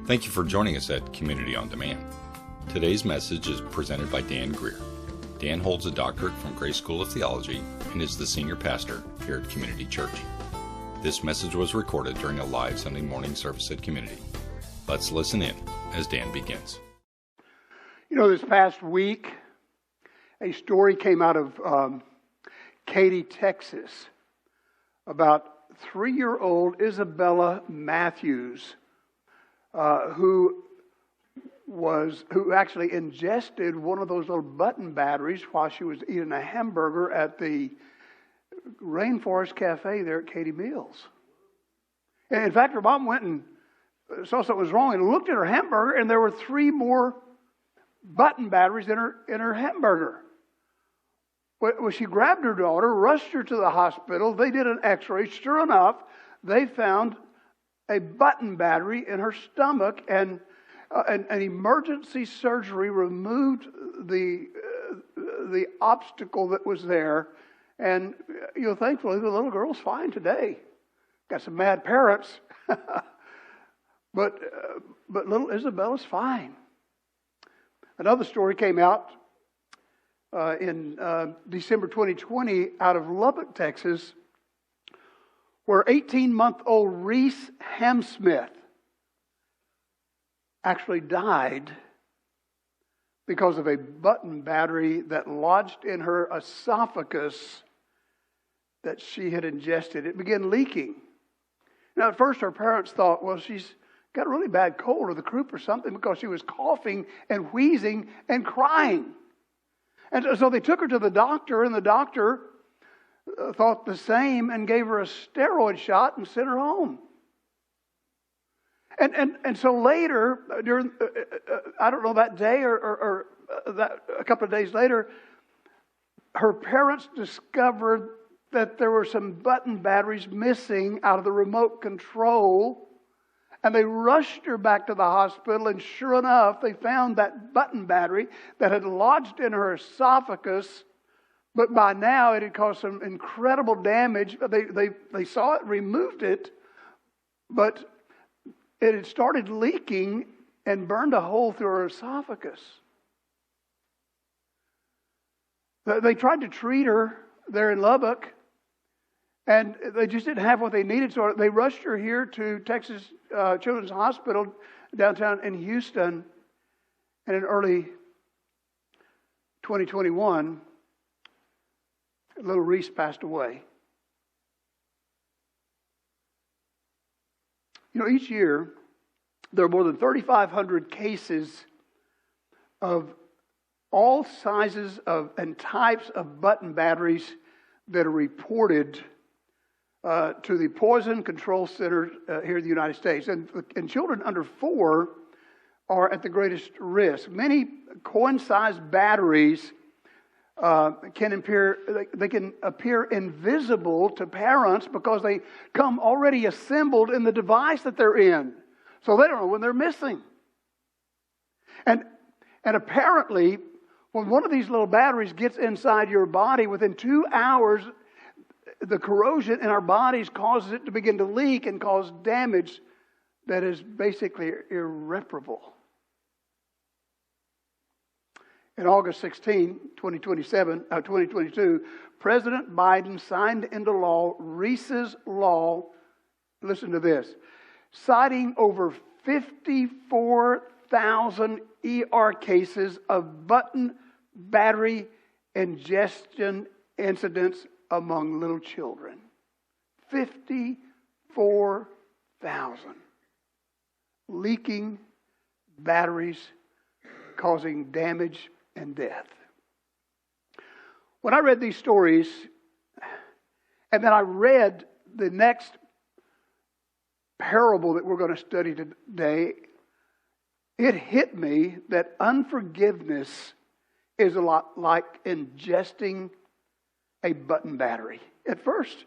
Thank you for joining us at Community on Demand. Today's message is presented by Dan Greer. Dan holds a doctorate from Grace School of Theology and is the senior pastor here at Community Church. This message was recorded during a live Sunday morning service at Community. Let's listen in as Dan begins. You know, this past week, a story came out of Katy, Texas, about 3-year-old Isabella Matthews, who actually ingested one of those little button batteries while she was eating a hamburger at the Rainforest Cafe there at Katy Mills. And in fact, her mom went and saw something was wrong and looked at her hamburger, and there were 3 more button batteries in her hamburger. Well, she grabbed her daughter, rushed her to the hospital. They did an x-ray. Sure enough, they found a button battery in her stomach, and an emergency surgery removed the obstacle that was there. And, you know, thankfully, the little girl's fine today. Got some mad parents, but little Isabella's fine. Another story came out in December 2020 out of Lubbock, Texas, where 18-month-old Reese Hamsmith actually died because of a button battery that lodged in her esophagus that she had ingested. It began leaking. Now, at first, her parents thought, well, she's got a really bad cold or the croup or something, because she was coughing and wheezing and crying. And so they took her to the doctor, and the doctor thought the same and gave her a steroid shot and sent her home. And so later, during I don't know, that day or that a couple of days later, her parents discovered that there were some button batteries missing out of the remote control. And they rushed her back to the hospital, and sure enough, they found that button battery that had lodged in her esophagus. But by now, it had caused some incredible damage. They saw it, removed it, but it had started leaking and burned a hole through her esophagus. They tried to treat her there in Lubbock, and they just didn't have what they needed, so they rushed her here to Texas Children's Hospital downtown in Houston. And in early 2021, little Reese passed away. You know, each year, there are more than 3,500 cases of all sizes and types of button batteries that are reported to the Poison Control Center here in the United States. And children under 4 are at the greatest risk. Many coin-sized batteries can appear invisible to parents because they come already assembled in the device that they're in. So they don't know when they're missing. And apparently, when one of these little batteries gets inside your body, within 2 hours, the corrosion in our bodies causes it to begin to leak and cause damage that is basically irreparable. In August 16, 2022, President Biden signed into law Reese's Law, listen to this, citing over 54,000 ER cases of button battery ingestion incidents among little children. 54,000 leaking batteries causing damage and death. When I read these stories, and then I read the next parable that we're going to study today, it hit me that unforgiveness is a lot like ingesting a button battery. At first,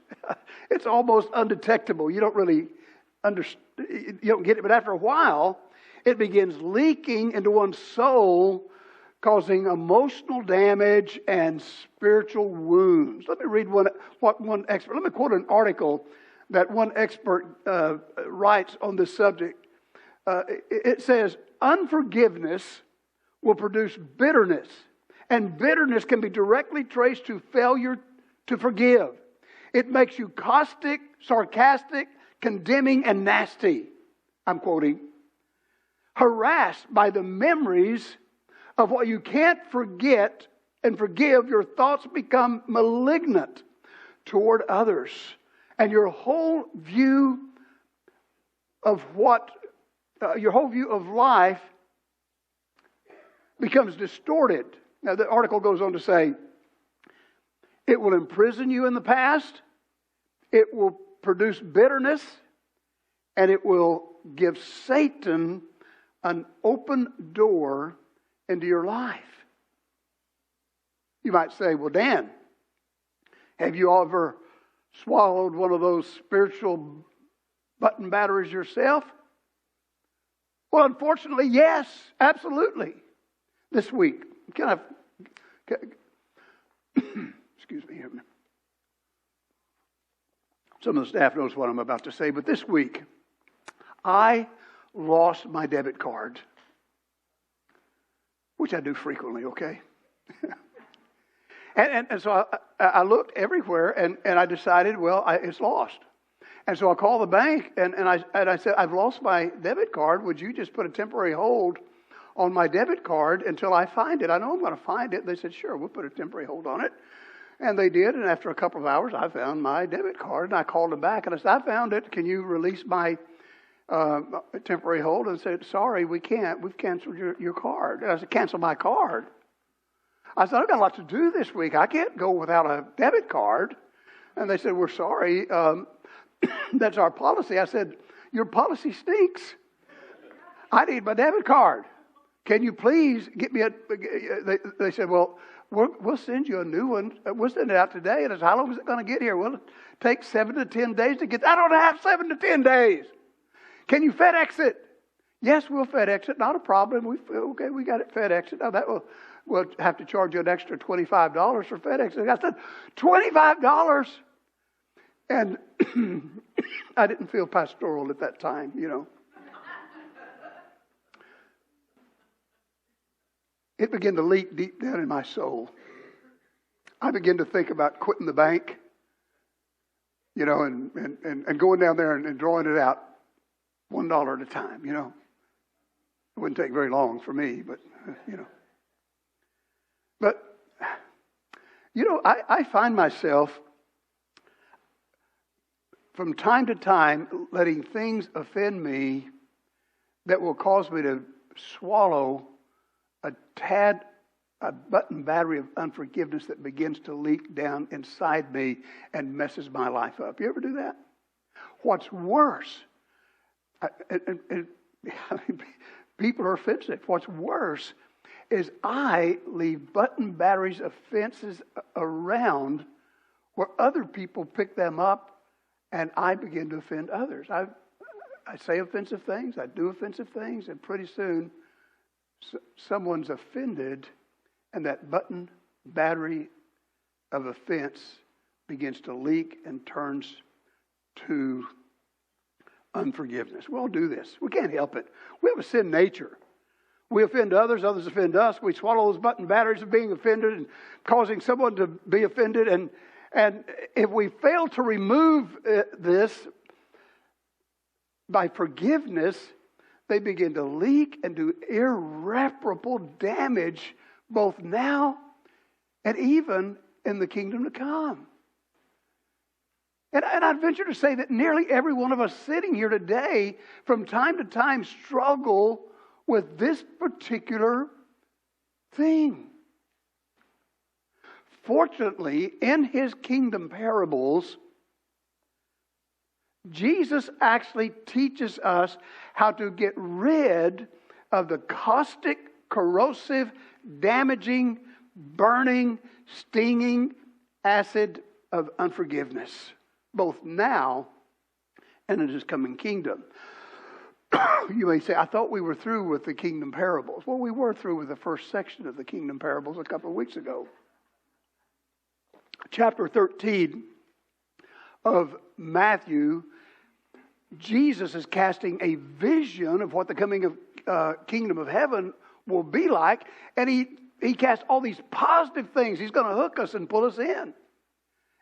it's almost undetectable. You don't really understand, you don't get it. But after a while, it begins leaking into one's soul, causing emotional damage and spiritual wounds. Let me read let me quote an article that one expert writes on this subject. it says, unforgiveness will produce bitterness. And bitterness can be directly traced to failure to forgive. It makes you caustic, sarcastic, condemning, and nasty. I'm quoting. Harassed by the memories of what you can't forget and forgive, your thoughts become malignant toward others. And your whole view of life becomes distorted. Now, the article goes on to say, it will imprison you in the past, it will produce bitterness, and it will give Satan an open door into your life. You might say, well, Dan, have you ever swallowed one of those spiritual button batteries yourself? Well, unfortunately, yes, absolutely. This week, excuse me. Some of the staff knows what I'm about to say, but this week, I lost my debit card, which I do frequently, okay? and so I looked everywhere, and I decided, well, it's lost. And so I called the bank, and I said, I've lost my debit card. Would you just put a temporary hold on my debit card until I find it? I know I'm going to find it. They said, sure, we'll put a temporary hold on it. And they did, and after a couple of hours, I found my debit card, and I called them back, and I said, I found it. Can you release my temporary hold? And they said, sorry, we can't. We've canceled your card. And I said, cancel my card? I said, I've got a lot to do this week. I can't go without a debit card. And they said, we're sorry. That's our policy. I said, your policy stinks. I need my debit card. Can you please get me they said, well, we'll send you a new one. We'll send it out today. And I said, how long is it going to get here? Well, it takes 7 to 10 days to get. I don't have 7 to 10 days. Can you FedEx it? Yes, we'll FedEx it. Not a problem. We got it FedEx it. Now we'll have to charge you an extra $25 for FedEx. I said, $25? And I didn't feel pastoral at that time, you know. It began to leak deep down in my soul. I began to think about quitting the bank, you know, and going down there and drawing it out $1 at a time, you know. It wouldn't take very long for me, but, you know. But, you know, I find myself from time to time letting things offend me that will cause me to swallow a button battery of unforgiveness that begins to leak down inside me and messes my life up. You ever do that? What's worse, people are offensive. What's worse is I leave button batteries of offenses around where other people pick them up and I begin to offend others. I say offensive things, I do offensive things, and pretty soon someone's offended, and that button battery of offense begins to leak and turns to unforgiveness. We all do this. We can't help it. We have a sin nature. We offend others, others offend us. We swallow those button batteries of being offended and causing someone to be offended. And if we fail to remove this by forgiveness, they begin to leak and do irreparable damage both now and even in the kingdom to come. And I'd venture to say that nearly every one of us sitting here today from time to time struggle with this particular thing. Fortunately, in his kingdom parables, Jesus actually teaches us how to get rid of the caustic, corrosive, damaging, burning, stinging acid of unforgiveness, both now and in his coming kingdom. You may say, I thought we were through with the kingdom parables. Well, we were through with the first section of the kingdom parables a couple of weeks ago. Chapter 13 of Matthew Jesus is casting a vision of what the coming of kingdom of heaven will be like, and he casts all these positive things. He's going to hook us and pull us in.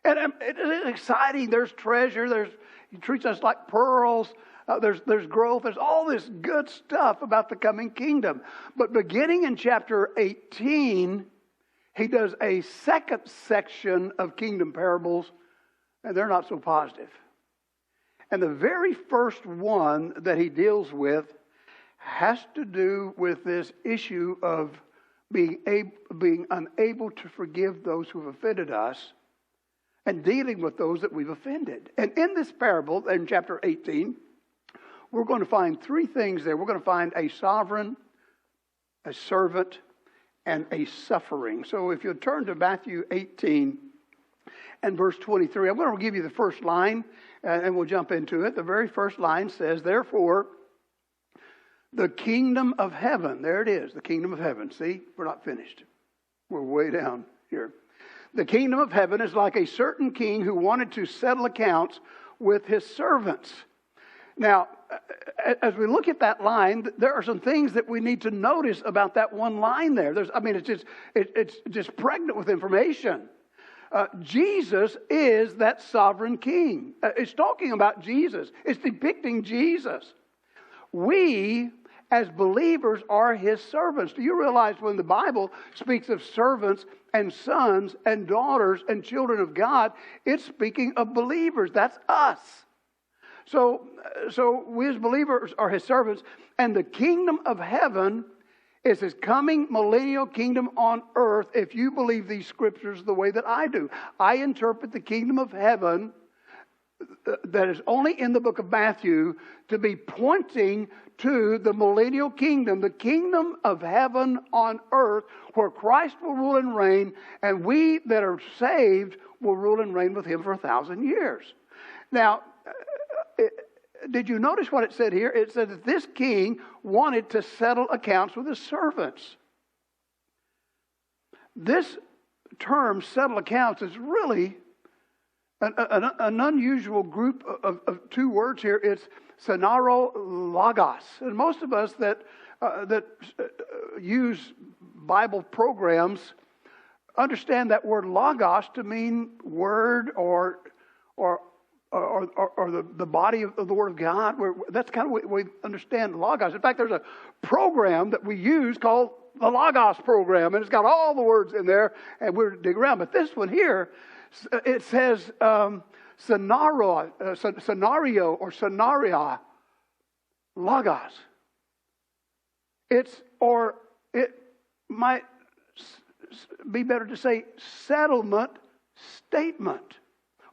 And it's exciting. There's treasure. He treats us like pearls. There's growth. There's all this good stuff about the coming kingdom. But beginning in chapter 18, he does a second section of kingdom parables, and they're not so positive. And the very first one that he deals with has to do with this issue of being unable to forgive those who have offended us and dealing with those that we've offended. And in this parable, in chapter 18, we're going to find three things there. We're going to find a sovereign, a servant, and a suffering. So if you'll turn to Matthew 18 and verse 23, I'm going to give you the first line, and we'll jump into it. The very first line says, therefore, the kingdom of heaven. There it is, the kingdom of heaven. See, we're not finished. We're way down here. The kingdom of heaven is like a certain king who wanted to settle accounts with his servants. Now, as we look at that line, there are some things that we need to notice about that one line there. It's just pregnant with information. Jesus is that sovereign king. It's talking about Jesus. It's depicting Jesus. We, as believers, are his servants. Do you realize when the Bible speaks of servants and sons and daughters and children of God, it's speaking of believers. That's us. So we as believers are his servants, and the kingdom of heaven is his coming millennial kingdom on earth if you believe these scriptures the way that I do. I interpret the kingdom of heaven that is only in the book of Matthew to be pointing to the millennial kingdom, the kingdom of heaven on earth, where Christ will rule and reign, and we that are saved will rule and reign with him for 1,000 years. Now, did you notice what it said here? It said that this king wanted to settle accounts with his servants. This term, settle accounts, is really an unusual group of two words here. It's sonaro logos. And most of us that use Bible programs understand that word logos to mean word or the body of the Word of God. That's kind of what we understand logos. In fact, there's a program that we use called the Logos program, and it's got all the words in there, and we're digging around. But this one here, it says scenario or scenaria logos. It might be better to say settlement statement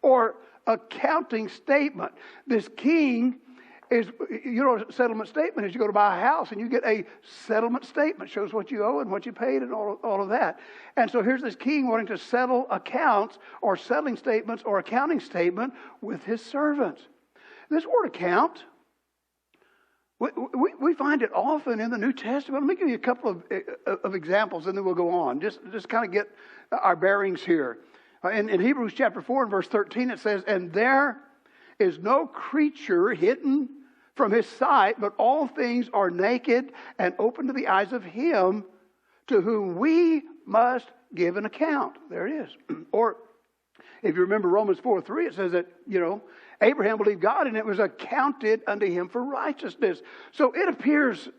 or accounting statement. This king is, you know, a settlement statement is you go to buy a house and you get a settlement statement. Shows what you owe and what you paid and all of that. And so here's this king wanting to settle accounts or settling statements or accounting statement with his servants. This word account, we find it often in the New Testament. Let me give you a couple of examples and then we'll go on. Just kind of get our bearings here. In Hebrews chapter 4 and verse 13 it says, and there is no creature hidden from his sight, but all things are naked and open to the eyes of him to whom we must give an account. There it is. Or if you remember Romans 4:3, it says that, Abraham believed God and it was accounted unto him for righteousness. So it appears,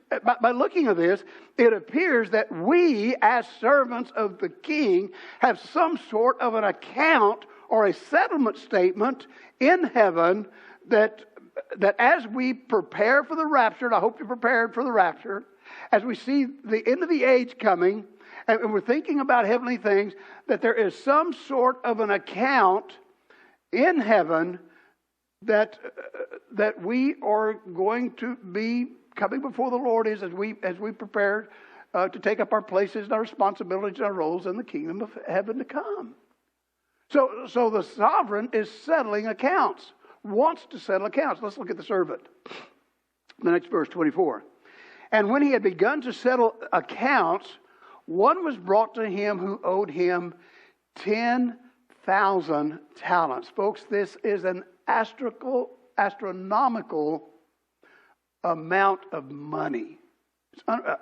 by looking at this, it appears that we as servants of the king have some sort of an account or a settlement statement in heaven that as we prepare for the rapture, and I hope you're prepared for the rapture, as we see the end of the age coming, and we're thinking about heavenly things, that there is some sort of an account in heaven that we are going to be coming before the Lord as we prepare to take up our places and our responsibilities and our roles in the kingdom of heaven to come. So the sovereign is settling accounts, wants to settle accounts. Let's look at the servant. The next verse, 24. And when he had begun to settle accounts, one was brought to him who owed him 10,000 talents. Folks, this is an astronomical amount of money. I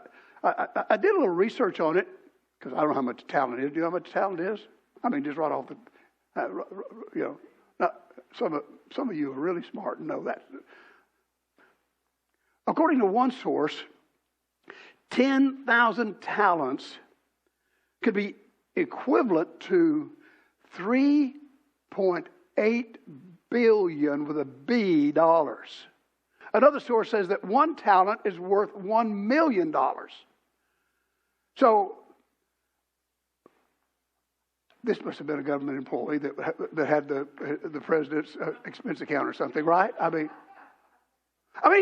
did a little research on it because I don't know how much talent it is. Do you know how much talent it is? I mean, just right off the, some of you are really smart and know that. According to one source, 10,000 talents could be equivalent to 3.8 billion with a B dollars. Another source says that one talent is worth $1 million. So this must have been a government employee that had the president's expense account or something, right? I mean,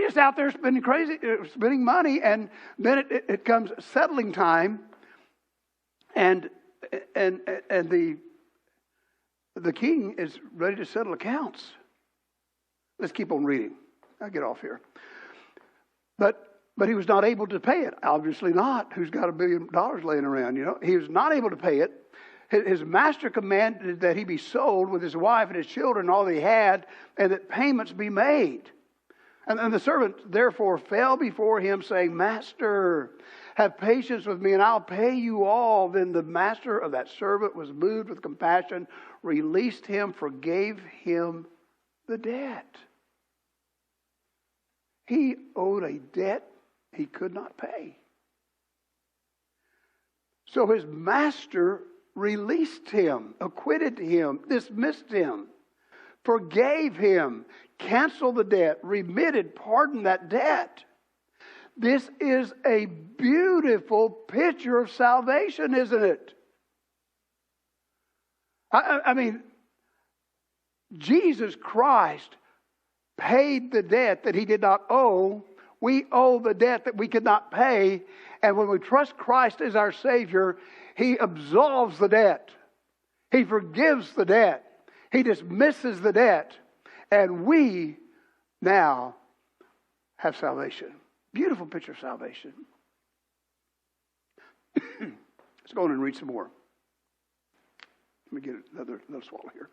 just out there spending money, and then it comes settling time, and the king is ready to settle accounts. Let's keep on reading. I'll get off here. But he was not able to pay it. Obviously not. Who's got $1 billion laying around? He was not able to pay it. His master commanded that he be sold with his wife and his children, all they had, and that payments be made. And the servant therefore fell before him, saying, Master, have patience with me, and I'll pay you all. Then the master of that servant was moved with compassion, released him, forgave him the debt. He owed a debt he could not pay. So his master released him, acquitted him, dismissed him, forgave him, canceled the debt, remitted, pardoned that debt. This is a beautiful picture of salvation, isn't it? I mean, Jesus Christ paid the debt that he did not owe. We owe the debt that we could not pay. And when we trust Christ as our Savior, he absolves the debt. He forgives the debt. He dismisses the debt. And we now have salvation. Beautiful picture of salvation. Let's go on and read some more. Let me get another swallow here.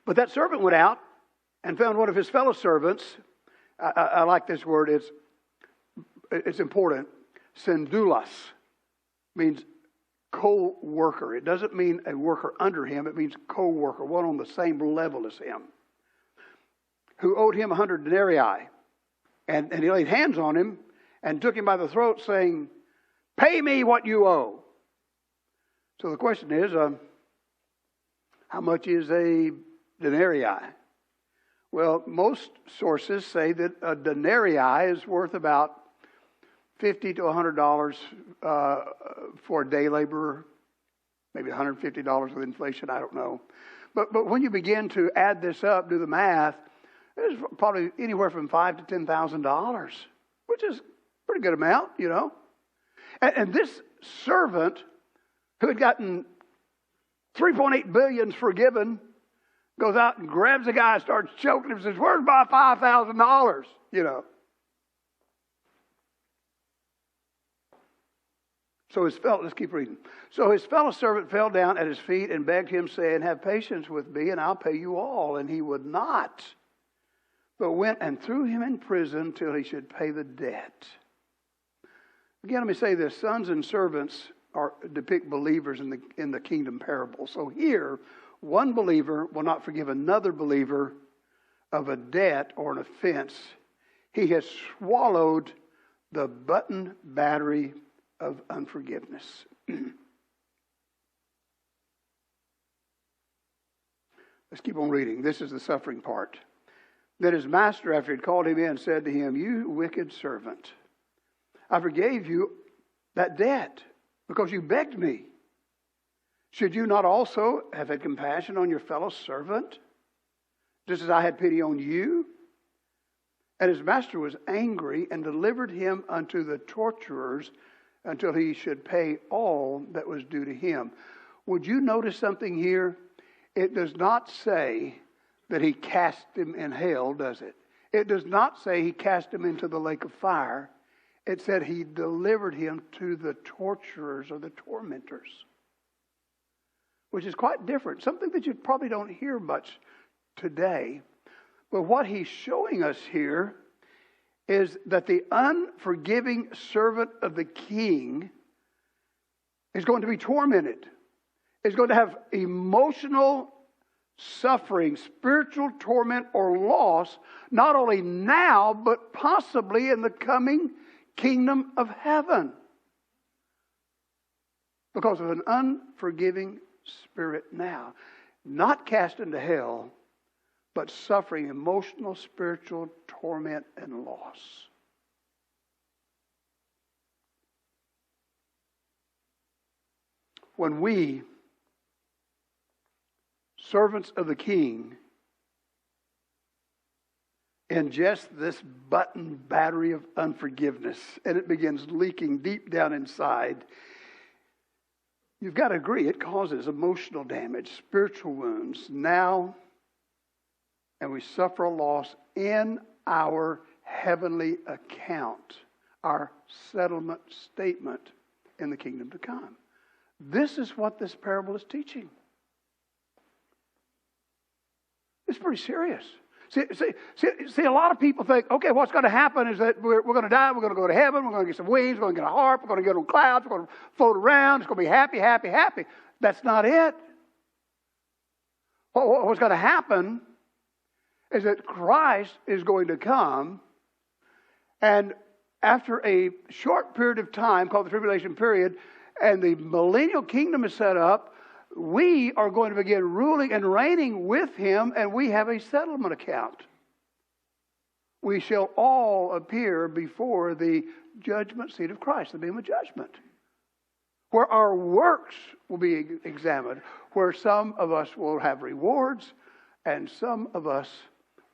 But that servant went out and found one of his fellow servants. I like this word. It's important. Syndulos means co-worker. It doesn't mean a worker under him. It means co-worker, one on the same level as him, who owed him 100 denarii. And he laid hands on him and took him by the throat, saying, Pay me what you owe. So the question is, how much is a denarii? Well, most sources say that a denarii is worth about $50 to $100 for a day laborer, maybe $150 with inflation, I don't know. But when you begin to add this up, do the math, it's probably anywhere from $5,000 to $10,000, which is a pretty good amount, And this servant, who had gotten 3.8 billion forgiven, goes out and grabs the guy, starts choking him, and says, Where's my $5,000? So let's keep reading. So his fellow servant fell down at his feet and begged him, saying, Have patience with me, and I'll pay you all. And he would not, but went and threw him in prison till he should pay the debt. Again, let me say this. Sons and servants depict believers in the kingdom parable. So here, one believer will not forgive another believer of a debt or an offense. He has swallowed the button battery of unforgiveness. Let's keep on reading. This is the suffering part. Then his master, after he had called him in, said to him, You wicked servant, I forgave you that debt because you begged me. Should you not also have had compassion on your fellow servant, just as I had pity on you? And his master was angry and delivered him unto the torturers until he should pay all that was due to him. Would you notice something here? It does not say that he cast him in hell, does it? It does not say he cast him into the lake of fire. It said he delivered him to the torturers or the tormentors. which is quite different, something that you probably don't hear much today. But what he's showing us here is that the unforgiving servant of the king is going to be tormented, is going to have emotional suffering, spiritual torment or loss, not only now, but possibly in the coming kingdom of heaven, because of an unforgiving spirit now. Not cast into hell, but suffering emotional, spiritual torment and loss. When we, servants of the king, ingest this button battery of unforgiveness and it begins leaking deep down inside, you've got to agree it causes emotional damage, spiritual wounds now, and we suffer a loss in our heavenly account, our settlement statement in the kingdom to come. This is what this parable is teaching. It's pretty serious. See, a lot of people think, okay, what's going to happen is that we're going to die, we're going to go to heaven, we're going to get some wings, we're going to get a harp, we're going to get on clouds, we're going to float around, it's going to be happy, happy, happy. That's not it. What's going to happen is that Christ is going to come, and after a short period of time called the tribulation period, and the millennial kingdom is set up, we are going to begin ruling and reigning with him, and we have a settlement account. We shall all appear before the judgment seat of Christ, the beam of judgment, where our works will be examined, where some of us will have rewards, and some of us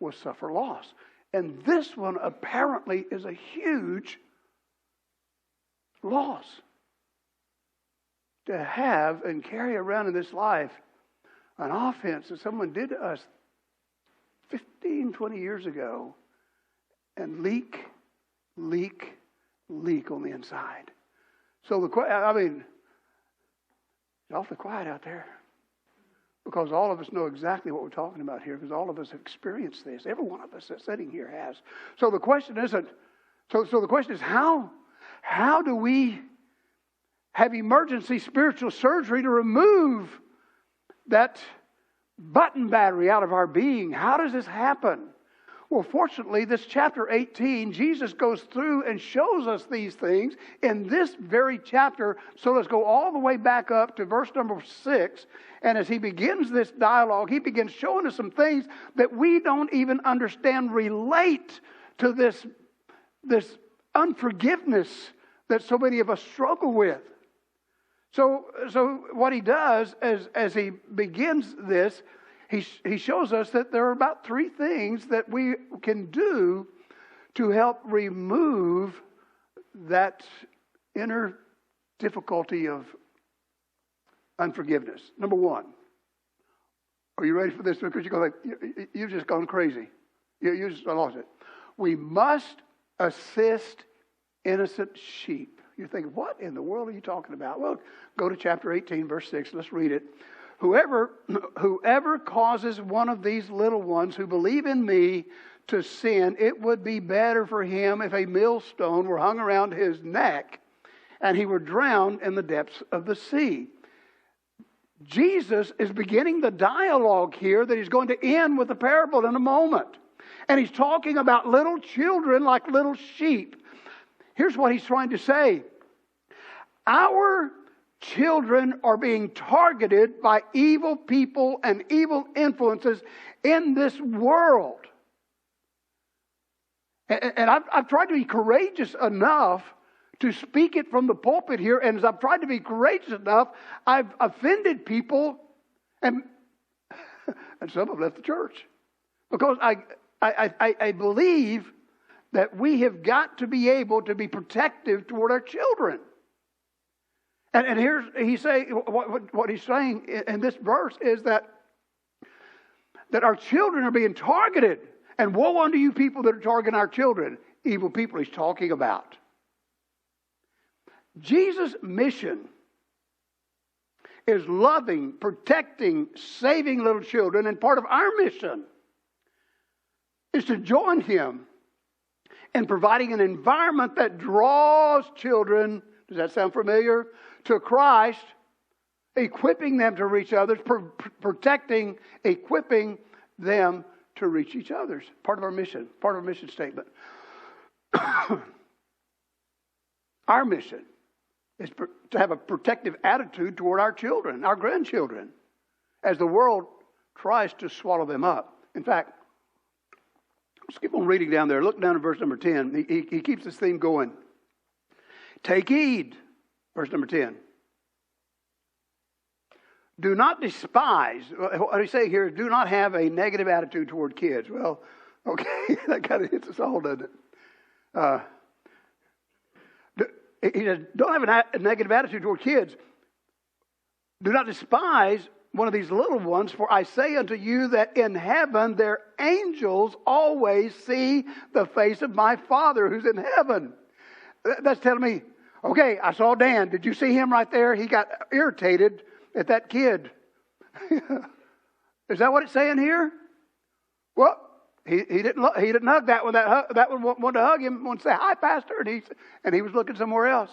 will suffer loss. And this one apparently is a huge loss. To have and carry around in this life an offense that someone did to us 15, 20 years ago and leak on the inside. So it's awfully quiet out there, because all of us know exactly what we're talking about here, because all of us have experienced this. Every one of us that's sitting here has. So the question isn't, so the question is how do we have emergency spiritual surgery to remove that button battery out of our being? How does this happen? Well, fortunately, this chapter 18, Jesus goes through and shows us these things in this very chapter. So let's go all the way back up to verse number 6. And as he begins this dialogue, he begins showing us some things that we don't even understand relate to this unforgiveness that so many of us struggle with. So what he does as he begins this, he shows us that there are about 3 things that we can do to help remove that inner difficulty of unforgiveness. Number 1, are you ready for this? Because you're going like, you've just gone crazy. You just lost it. We must assist innocent sheep. You're thinking, what in the world are you talking about? Well, go to chapter 18, verse 6. Let's read it. Whoever causes one of these little ones who believe in me to sin, it would be better for him if a millstone were hung around his neck and he were drowned in the depths of the sea. Jesus is beginning the dialogue here that he's going to end with a parable in a moment. And he's talking about little children like little sheep. Here's what he's trying to say. Our children are being targeted by evil people and evil influences in this world. And I've tried to be courageous enough to speak it from the pulpit here. And as I've tried to be courageous enough, I've offended people, and some have left the church. Because I believe that we have got to be able to be protective toward our children. And here's what he's saying in this verse is that our children are being targeted. And woe unto you people that are targeting our children. Evil people he's talking about. Jesus' mission is loving, protecting, saving little children. And part of our mission is to join him in providing an environment that draws children, does that sound familiar, to Christ, equipping them to reach others, protecting, equipping them to reach each other. Part of our mission statement. Our mission is to have a protective attitude toward our children, our grandchildren, as the world tries to swallow them up. In fact, let's keep on reading down there. Look down at verse number 10. He keeps this theme going. Take heed, verse number 10. Do not despise. What he's saying here is do not have a negative attitude toward kids. Well, okay, that kind of hits us all, doesn't it? He says, don't have a negative attitude toward kids. Do not despise one of these little ones, for I say unto you that in heaven their angels always see the face of my Father who's in heaven. That's telling me, okay, I saw Dan. Did you see him right there? He got irritated at that kid. Is that what it's saying here? Well, he didn't hug that one. That one wanted to hug him, wanted to say, hi, Pastor, and he was looking somewhere else.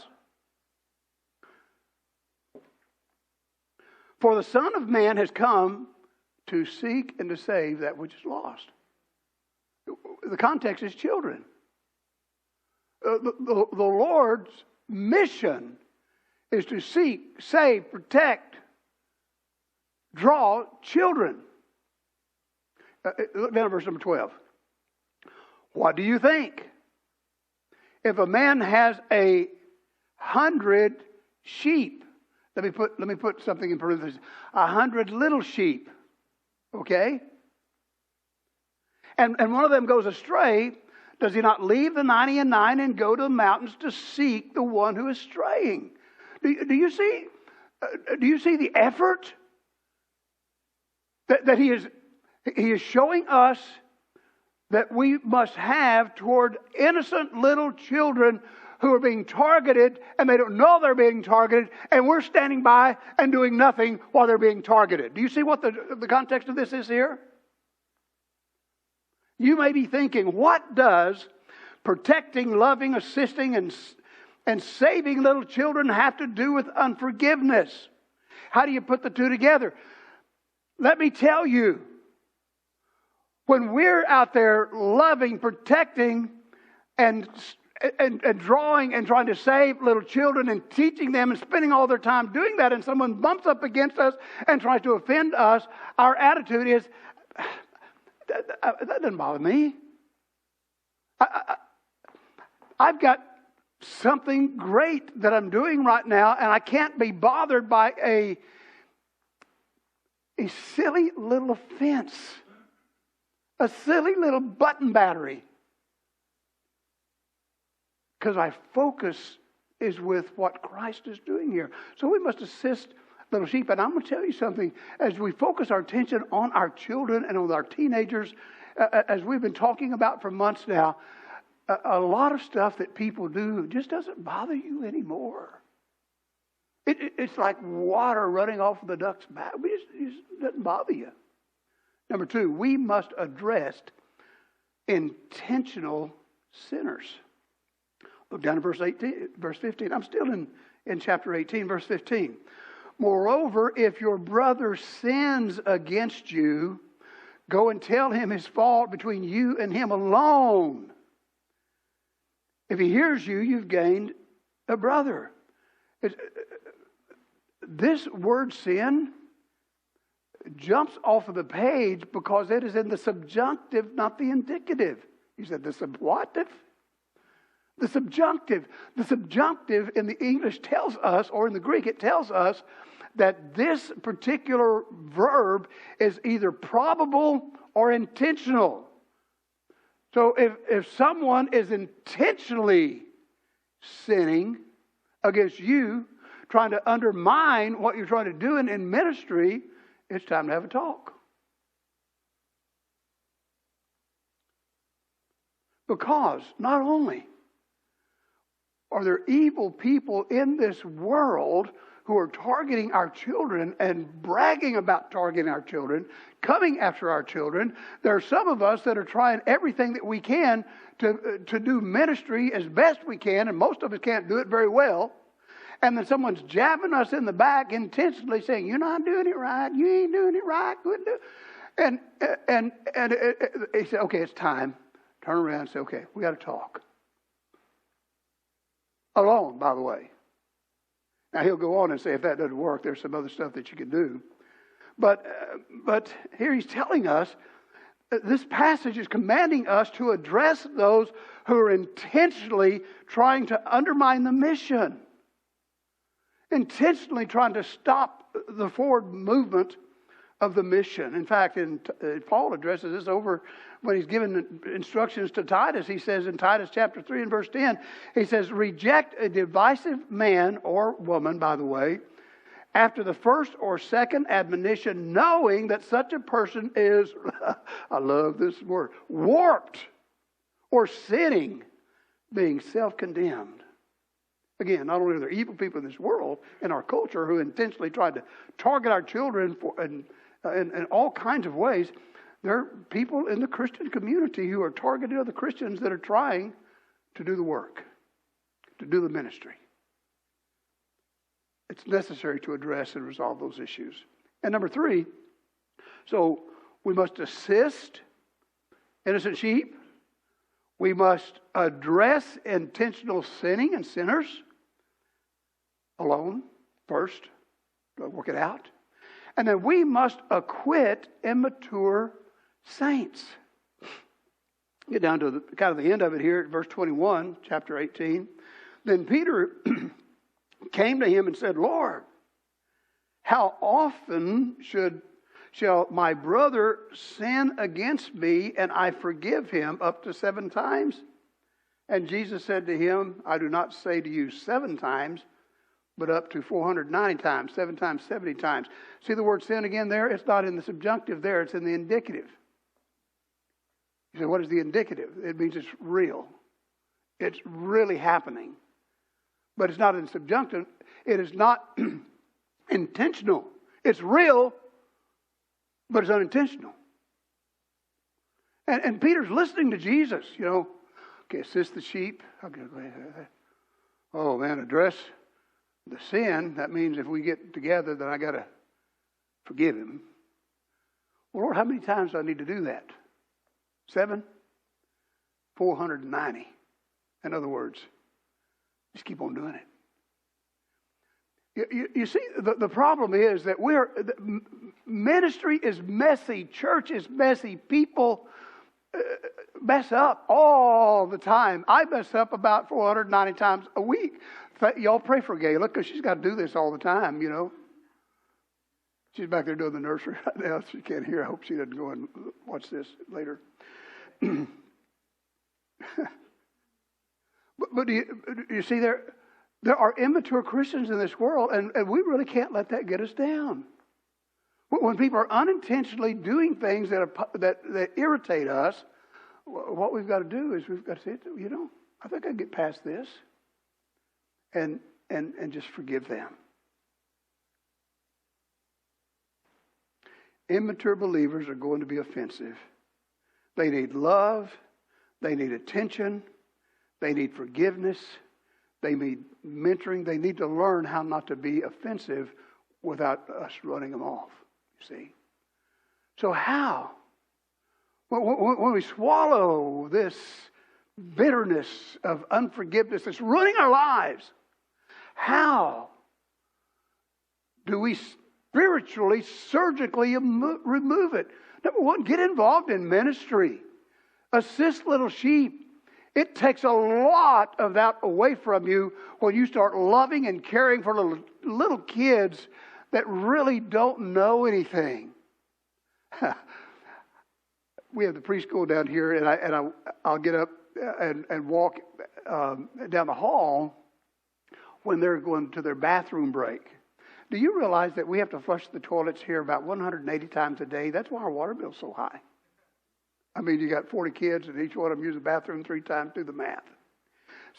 For the Son of Man has come to seek and to save that which is lost. The context is children. The Lord's mission is to seek, save, protect, draw children. Look down at verse number 12. What do you think? If a man has 100 sheep, let me put something in parentheses. 100 little sheep, okay? And one of them goes astray. Does he not leave the 99 and go to the mountains to seek the one who is straying? Do you see the effort that he is showing us that we must have toward innocent little children who are being targeted and they don't know they're being targeted, and we're standing by and doing nothing while they're being targeted. Do you see what the context of this is here? You may be thinking, what does protecting, loving, assisting, and saving little children have to do with unforgiveness? How do you put the two together? Let me tell you, when we're out there loving, protecting, and drawing and trying to save little children and teaching them and spending all their time doing that, and someone bumps up against us and tries to offend us, our attitude is, that doesn't bother me. I've got something great that I'm doing right now, and I can't be bothered by a silly little offense, a silly little button battery, because my focus is with what Christ is doing here. So we must assist little sheep. And I'm going to tell you something. As we focus our attention on our children and on our teenagers, as we've been talking about for months now, a lot of stuff that people do just doesn't bother you anymore. It's like water running off of the duck's back. It just doesn't bother you. Number two, we must address intentional sinners. Look down to verse 15. I'm still in chapter 18, verse 15. Moreover, if your brother sins against you, go and tell him his fault between you and him alone. If he hears you, you've gained a brother. This word sin jumps off of the page because it is in the subjunctive, not the indicative. You said the subjunctive? The subjunctive. The subjunctive in the English tells us, or in the Greek it tells us, that this particular verb is either probable or intentional. So if someone is intentionally sinning against you, trying to undermine what you're trying to do in ministry, it's time to have a talk. Because not only are there evil people in this world who are targeting our children and bragging about targeting our children, coming after our children. There are some of us that are trying everything that we can to do ministry as best we can, and most of us can't do it very well. And then someone's jabbing us in the back intentionally saying, "You're not doing it right. You ain't doing it right." And he said, "Okay, it's time." Turn around and say, "Okay, we got to talk." Alone, by the way. Now he'll go on and say, if that doesn't work, there's some other stuff that you can do. But here he's telling us, this passage is commanding us to address those who are intentionally trying to undermine the mission. Intentionally trying to stop the forward movement of the mission. In fact, Paul addresses this over when he's given instructions to Titus. He says in Titus chapter 3 and verse 10, he says, "Reject a divisive man or woman," by the way, "after the first or second admonition, knowing that such a person is," I love this word, "warped or sinning, being self-condemned." Again, not only are there evil people in this world, in our culture, who intentionally try to target our children in all kinds of ways, there are people in the Christian community who are targeting other Christians that are trying to do the work, to do the ministry. It's necessary to address and resolve those issues. And number 3, so we must assist innocent sheep. We must address intentional sinning and sinners alone first, to work it out. And then we must acquit immature saints. Get down to the end of it here at verse 21, chapter 18. Then Peter came to him and said, "Lord, how often shall my brother sin against me and I forgive him? Up to 7 times? And Jesus said to him, I do not say to you 7 times, but up to 490 times, 7 times, 70 times. See the word sin again there? It's not in the subjunctive there, it's in the indicative. You say, what is the indicative? It means it's real. It's really happening. But it's not in subjunctive. It is not intentional. It's real, but it's unintentional. And Peter's listening to Jesus, Okay, assist the sheep. Oh man, address the sin. That means if we get together, then I got to forgive him. Well, Lord, how many times do I need to do that? 7? 490. In other words, just keep on doing it. You see, the problem is that ministry is messy, church is messy, people mess up all the time. I mess up about 490 times a week. Y'all pray for Gayla because she's got to do this all the time, She's back there doing the nursery right now. She can't hear. I hope she doesn't go and watch this later. But you see, there are immature Christians in this world, and we really can't let that get us down. When people are unintentionally doing things that irritate us, what we've got to do is we've got to say, I think I can get past this, and just forgive them. Immature believers are going to be offensive. They need love. They need attention. They need forgiveness. They need mentoring. They need to learn how not to be offensive without us running them off, you see. So how? When we swallow this bitterness of unforgiveness that's ruining our lives, how do we spiritually, surgically remove it? Number 1, get involved in ministry. Assist little sheep. It takes a lot of that away from you when you start loving and caring for little kids that really don't know anything. We have the preschool down here, and I'll get up and walk down the hall when they're going to their bathroom break. Do you realize that we have to flush the toilets here about 180 times a day? That's why our water bill's so high. I mean, you got 40 kids, and each one of them use the bathroom 3 times. Do the math.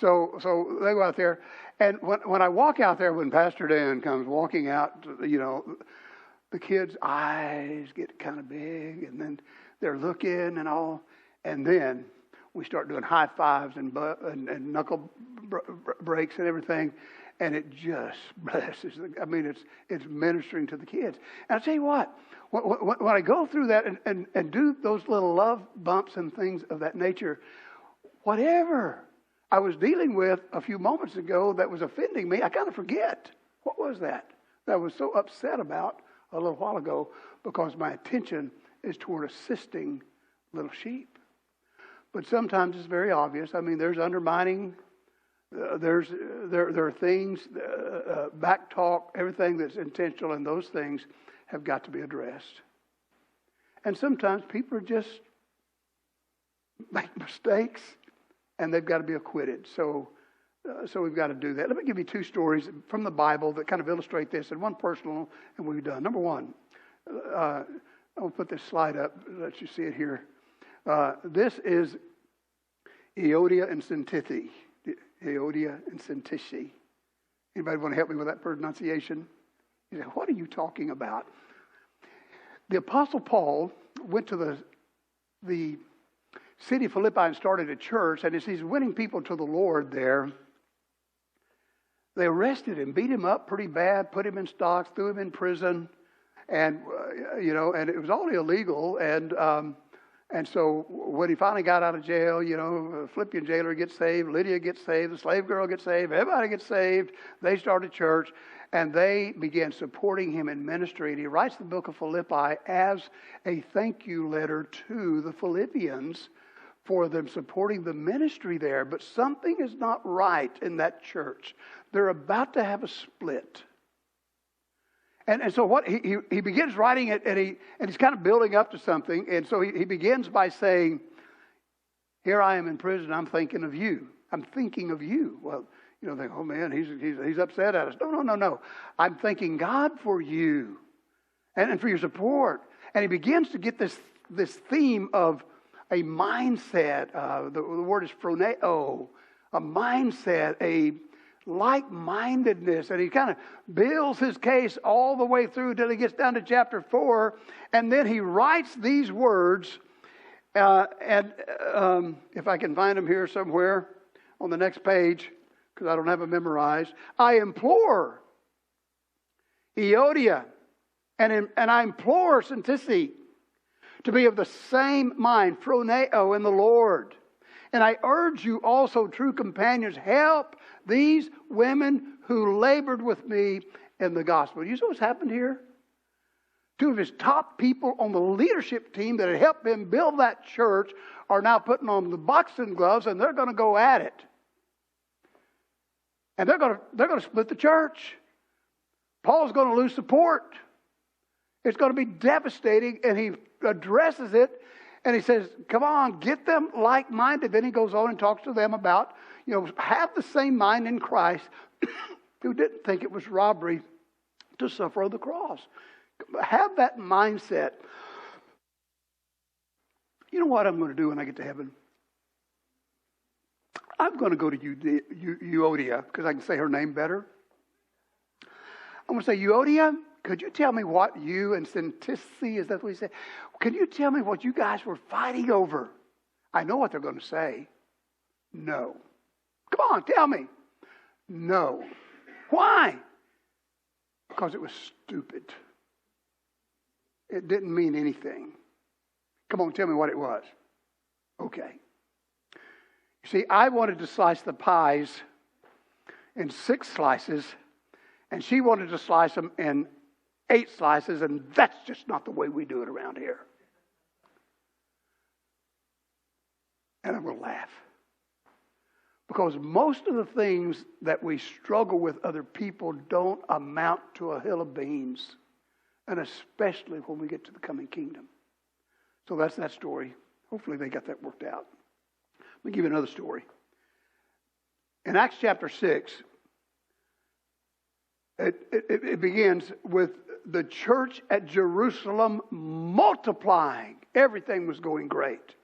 So they go out there. And when I walk out there, when Pastor Dan comes walking out, the kids' eyes get kind of big, and then they're looking and all. And then we start doing high fives and knuckle breaks and everything. And it just blesses. It's ministering to the kids. And I'll tell you what, when I go through that and do those little love bumps and things of that nature, whatever I was dealing with a few moments ago that was offending me, I kind of forget. What was that I was so upset about a little while ago, because my attention is toward assisting little sheep. But sometimes it's very obvious. There's undermining. There are things, back talk, everything that's intentional, and those things have got to be addressed. And sometimes people just make mistakes, and they've got to be acquitted. So we've got to do that. Let me give you two stories from the Bible that kind of illustrate this, and one personal, and we've done. Number one, I'll put this slide up, let you see it here. This is Euodia and Syntyche. Euodia and Syntyche. Anybody want to help me with that pronunciation? You say, what are you talking about? The Apostle Paul went to the city of Philippi and started a church, and as he's winning people to the Lord there, they arrested him, beat him up pretty bad, put him in stocks, threw him in prison, and and it was all illegal. And so when he finally got out of jail, a Philippian jailer gets saved, Lydia gets saved, the slave girl gets saved, everybody gets saved. They start a church, and they began supporting him in ministry. And he writes the book of Philippi as a thank you letter to the Philippians for them supporting the ministry there. But something is not right in that church. They're about to have a split. And so what he begins writing it, and he's kind of building up to something. And so he begins by saying, here I am in prison, I'm thinking of you. I'm thinking of you. Well, think, oh man, he's upset at us. No. I'm thanking God for you and for your support. And he begins to get this theme of a mindset. The word is phroneo, a mindset, a like-mindedness, and he kind of builds his case all the way through till he gets down to chapter 4, and then he writes these words, and if I can find them here somewhere on the next page, because I don't have them memorized, I implore Euodia, and I implore Syntyche to be of the same mind, phroneo, in the Lord. And I urge you also, true companions, help these women who labored with me in the gospel. You see what's happened here? Two of his top people on the leadership team that had helped him build that church are now putting on the boxing gloves, and they're going to go at it. And they're going to split the church. Paul's going to lose support. It's going to be devastating, and he addresses it. And he says, come on, get them like-minded. Then he goes on and talks to them about, have the same mind in Christ who didn't think it was robbery to suffer on the cross. Have that mindset. You know what I'm going to do when I get to heaven? I'm going to go to Euodia, because I can say her name better. I'm going to say, Euodia, could you tell me what you and Syntyche, is that what he said? Can you tell me what you guys were fighting over? I know what they're going to say. No. Come on, tell me. No. Why? Because it was stupid. It didn't mean anything. Come on, tell me what it was. Okay. You see, I wanted to slice the pies in 6 slices, and she wanted to slice them in 8 slices, and that's just not the way we do it around here. And I'm going to laugh. Because most of the things that we struggle with other people don't amount to a hill of beans. And especially when we get to the coming kingdom. So that's that story. Hopefully they got that worked out. Let me give you another story. In Acts chapter 6, it begins with the church at Jerusalem multiplying. Everything was going great.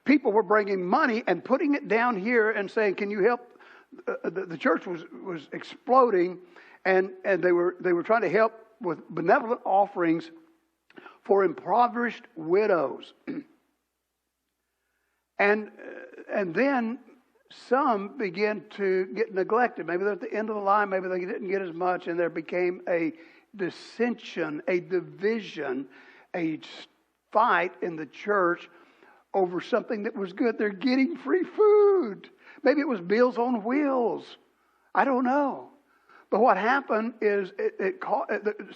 People were bringing money and putting it down here and saying, can you help the church was exploding, and they were trying to help with benevolent offerings for impoverished widows. And then some began to get neglected. Maybe they're at the end of the line. Maybe they didn't get as much, and there became a dissension, a division, a fight in the church over something that was good. They're getting free food. Maybe it was Meals on Wheels. I don't know. But what happened is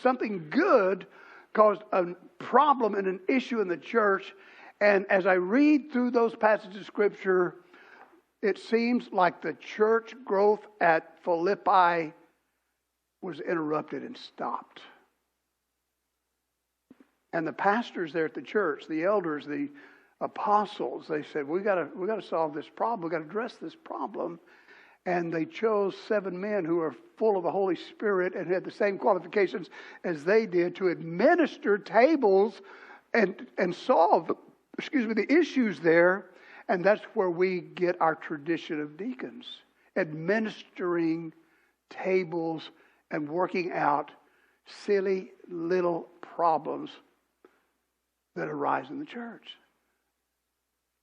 something good caused a problem and an issue in the church. And as I read through those passages of Scripture, it seems like the church growth at Philippi was interrupted and stopped. And the pastors there at the church, the elders, the apostles, they said, we got to solve this problem. We got to address this problem. And they chose 7 men who are full of the Holy Spirit and had the same qualifications as they did to administer tables and solve, the issues there. And that's where we get our tradition of deacons, administering tables and working out silly little problems that arise in the church.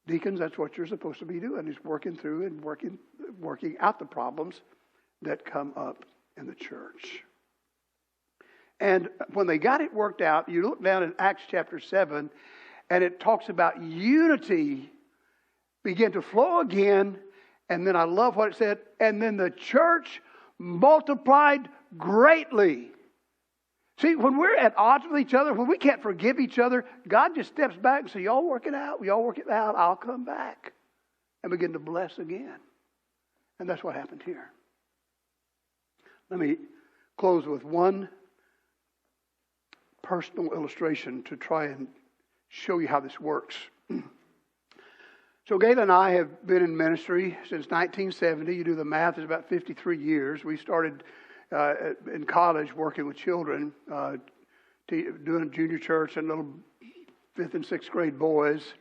Deacons, that's what you're supposed to be doing, is working through and working out the problems that come up in the church. And when they got it worked out, you look down in Acts chapter 7, and it talks about unity began to flow again. And then I love what it said, and then the church multiplied greatly. See, when we're at odds with each other, when we can't forgive each other, God just steps back and says, y'all work it out. Y'all work it out. I'll come back. And begin to bless again. And that's what happened here. Let me close with one personal illustration to try and show you how this works. So Gayla and I have been in ministry since 1970. You do the math, it's about 53 years. We started in college working with children, doing junior church and little 5th and 6th grade boys.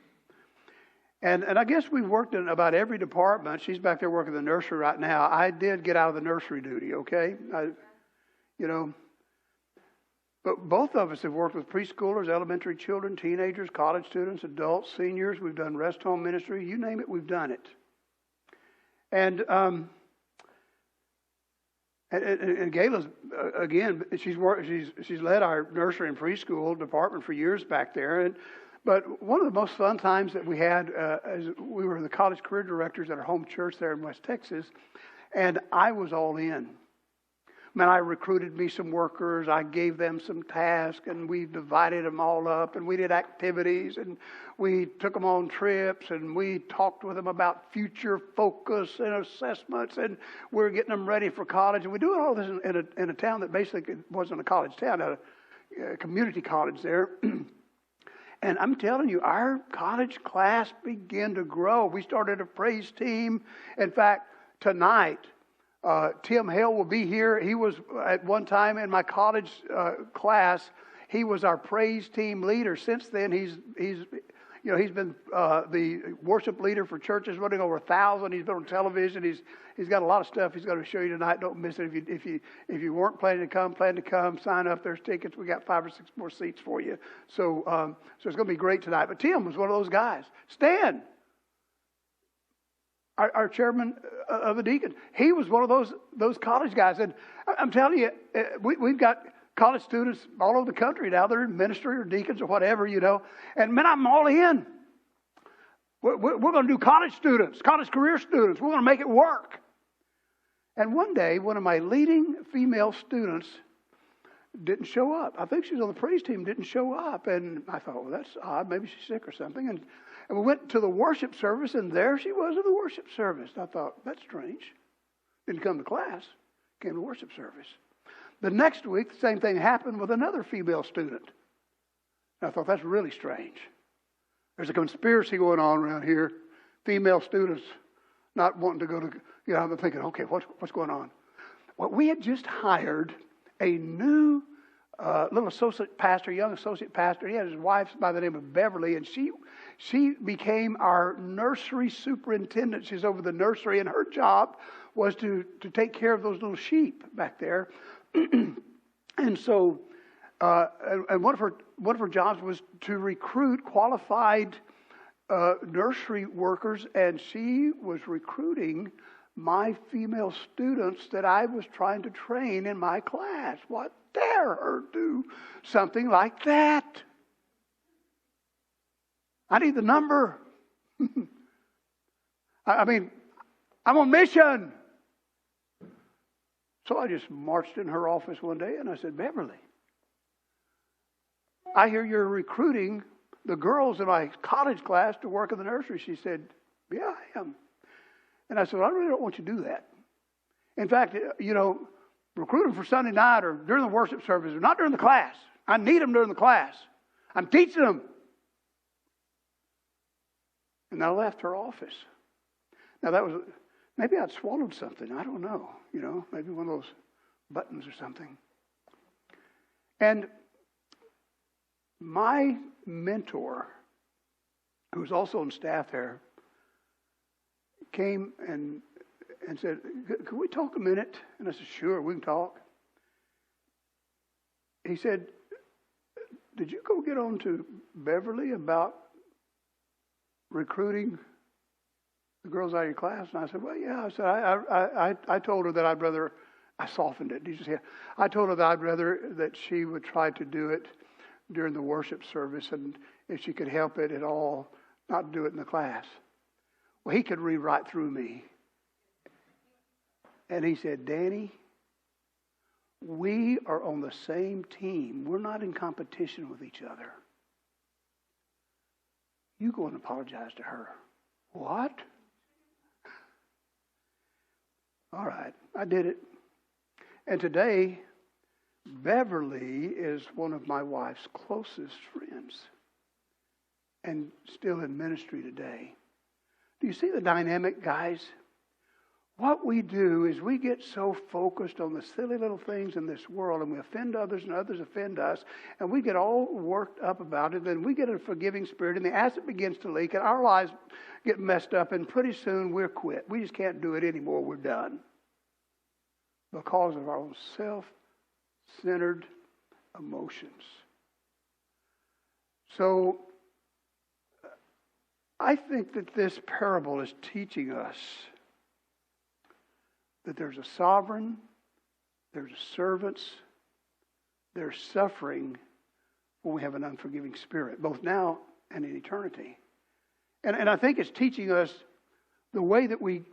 And I guess we've worked in about every department. She's back there working in the nursery right now. I did get out of the nursery duty, okay? But both of us have worked with preschoolers, elementary children, teenagers, college students, adults, seniors. We've done rest home ministry. You name it, we've done it. And Gayla's again. She's led our nursery and preschool department for years back there. But one of the most fun times that we had as we were the college career directors at our home church there in West Texas, and I was all in. Man, I recruited me some workers. I gave them some tasks, and we divided them all up, and we did activities, and we took them on trips, and we talked with them about future focus and assessments, and we were getting them ready for college. And we do all this in a town that basically wasn't a college town, a community college there. And I'm telling you, our college class began to grow. We started a praise team. In fact, tonight, Tim Hale will be here. He was at one time in my college class. He was our praise team leader. Since then, he's been the worship leader for churches, running over 1,000. He's been on television. He's got a lot of stuff he's going to show you tonight. Don't miss it. If you weren't planning to come, sign up. There's tickets. We got 5 or 6 more seats for you. So it's going to be great tonight. But Tim was one of those guys. Stan, our chairman of the deacons, he was one of those college guys. And I'm telling you, we've got college students all over the country now. They're in ministry or deacons or whatever, And man, I'm all in. We're going to do college students, college career students. We're going to make it work. And one day, one of my leading female students didn't show up. I think she was on the praise team, didn't show up. And I thought, well, that's odd. Maybe she's sick or something. And we went to the worship service, and there she was in the worship service. I thought, that's strange. Didn't come to class, came to worship service. The next week, the same thing happened with another female student. I thought, that's really strange. There's a conspiracy going on around here. Female students not wanting to go to, I'm thinking, okay, what's going on? Well, we had just hired a new little associate pastor, young associate pastor. He had his wife by the name of Beverly, and she became our nursery superintendent. She's over the nursery, and her job was to take care of those little sheep back there. And so, and one of her jobs was to recruit qualified nursery workers, and she was recruiting my female students that I was trying to train in my class. What dare her do something like that? I need the number. I mean, I'm on mission. So I just marched in her office one day and I said, Beverly, I hear you're recruiting the girls in my college class to work in the nursery. She said, yeah, I am. And I said, well, I really don't want you to do that. In fact, recruit them for Sunday night or during the worship service, or not during the class. I need them during the class. I'm teaching them. And I left her office. Now that was, maybe I'd swallowed something. I don't know. Maybe one of those buttons or something. And my mentor, who was also on staff there, came and said, "Can we talk a minute?" And I said, "Sure, we can talk." He said, "Did you go get on to Beverly about recruiting the girls out of your class?" And I said, "Well, yeah." I said, I told her that I'd rather, I softened it. Did you see it? I told her that I'd rather that she would try to do it during the worship service, and if she could help it at all, not do it in the class. Well, he could read right through me. And he said, "Danny, we are on the same team. We're not in competition with each other. You go and apologize to her." What? All right, I did it. And today, Beverly is one of my wife's closest friends and still in ministry today. Do you see the dynamic, guys? What we do is we get so focused on the silly little things in this world, and we offend others and others offend us, and we get all worked up about it, and we get a forgiving spirit, and the acid begins to leak, and our lives get messed up, and pretty soon we're quit. We just can't do it anymore. We're done. Because of our own self-centered emotions. So, I think that this parable is teaching us that there's a sovereign, there's servants, there's suffering when we have an unforgiving spirit, both now and in eternity. And I think it's teaching us the way that we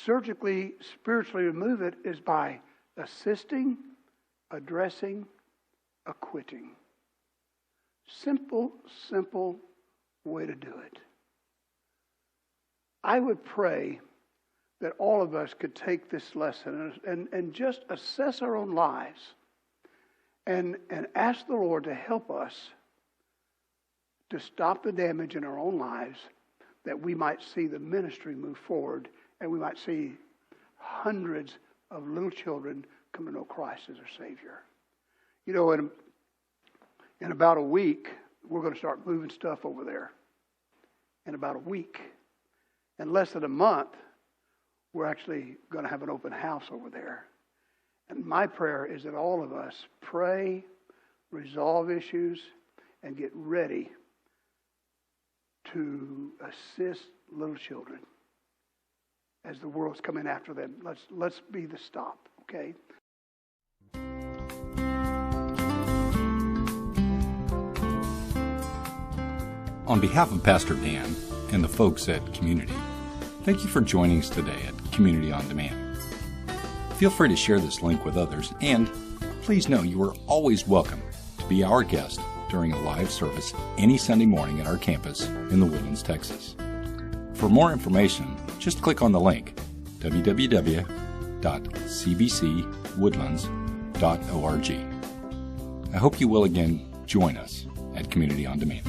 surgically, spiritually remove it is by assisting, addressing, acquitting. Simple way to do it. I would pray that all of us could take this lesson and just assess our own lives and ask the Lord to help us to stop the damage in our own lives, that we might see the ministry move forward and we might see hundreds of little children come to know Christ as their Savior. In about a week, we're going to start moving stuff over there. In about a week. In less than a month, we're actually going to have an open house over there. And my prayer is that all of us pray, resolve issues, and get ready to assist little children as the world's coming after them. Let's be the stop, okay? On behalf of Pastor Dan and the folks at Community, thank you for joining us today at Community on Demand. Feel free to share this link with others, and please know you are always welcome to be our guest during a live service any Sunday morning at our campus in the Woodlands, Texas. For more information, just click on the link, www.cbcwoodlands.org. I hope you will again join us at Community on Demand.